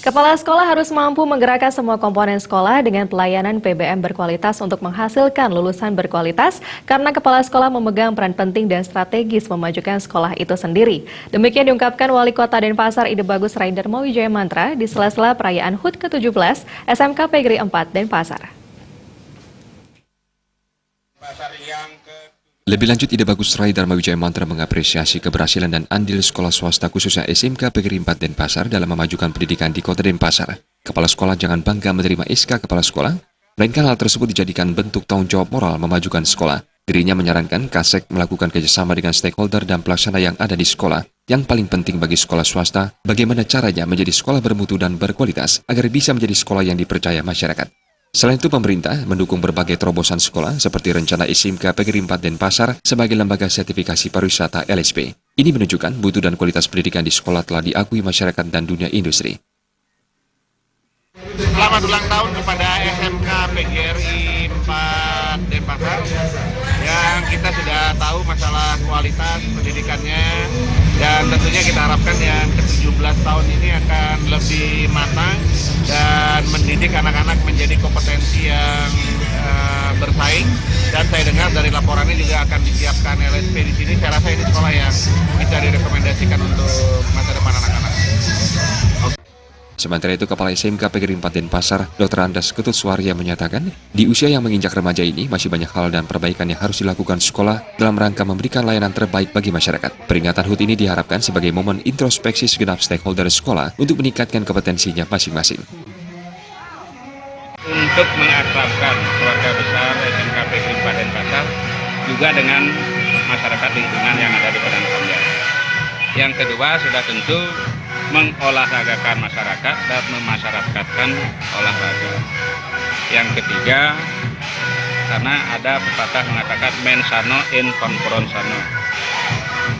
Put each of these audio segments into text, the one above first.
Kepala sekolah harus mampu menggerakkan semua komponen sekolah dengan pelayanan PBM berkualitas untuk menghasilkan lulusan berkualitas karena kepala sekolah memegang peran penting dan strategis memajukan sekolah itu sendiri. Demikian diungkapkan Wali Kota Denpasar Ide Bagus Raidarma Wijaya Mantra di sela-sela perayaan HUT ke-17 SMK Negeri 4 Denpasar. Lebih lanjut, Ide Bagus Raidarma Wijaya Mantra mengapresiasi keberhasilan dan andil sekolah swasta khususnya SMK Negeri 4 Denpasar dalam memajukan pendidikan di Kota Denpasar. Kepala sekolah jangan bangga menerima SK kepala sekolah, melainkan hal tersebut dijadikan bentuk tanggung jawab moral memajukan sekolah. Dirinya menyarankan Kasek melakukan kerjasama dengan stakeholder dan pelaksana yang ada di sekolah. Yang paling penting bagi sekolah swasta, bagaimana caranya menjadi sekolah bermutu dan berkualitas agar bisa menjadi sekolah yang dipercaya masyarakat. Selain itu, pemerintah mendukung berbagai terobosan sekolah seperti rencana SMK Negeri 4 Denpasar sebagai lembaga sertifikasi pariwisata LSP. Ini menunjukkan mutu dan kualitas pendidikan di sekolah telah diakui masyarakat dan dunia industri. Selamat ulang tahun kepada SMK PGRI 4 Denpasar yang kita sudah tahu masalah kualitas pendidikannya, dan tentunya kita harapkan yang ke-17 tahun ini akan lebih matang dan mendidik anak-anak menjadi kompetensi yang bersaing. Dan saya dengar dari laporannya juga akan disiapkan LSP di sini. Saya rasa ini sekolah yang bisa direkomendasikan untuk masa depan anak-anak. Sementara itu, Kepala SMK Negeri 4 Denpasar, Dr. Andas Ketut Suarya menyatakan, di usia yang menginjak remaja ini masih banyak hal dan perbaikan yang harus dilakukan sekolah dalam rangka memberikan layanan terbaik bagi masyarakat. Peringatan HUT ini diharapkan sebagai momen introspeksi segenap stakeholder sekolah untuk meningkatkan kompetensinya masing-masing. Untuk mengakrabkan keluarga besar SMK Negeri 4 Denpasar juga dengan masyarakat lingkungan yang ada di Padang Panjang. Yang kedua, sudah tentu mengolahragakan masyarakat dan memasyarakatkan olahraga. Yang ketiga, karena ada pepatah mengatakan mens sano in corpore sano.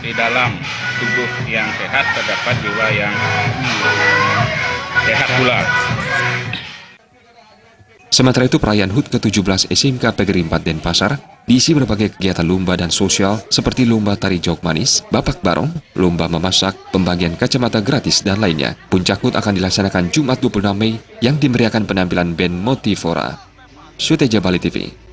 Di dalam tubuh yang sehat terdapat jiwa yang sehat pula. Sementara itu, perayaan HUT ke-17 SMK Negeri 4 Denpasar diisi berbagai kegiatan lomba dan sosial seperti lomba tari jok manis, bapak barong, lomba memasak, pembagian kacamata gratis, dan lainnya. Puncak HUT akan dilaksanakan Jumat 26 Mei yang dimeriahkan penampilan band Motivora. Suteja Bali TV.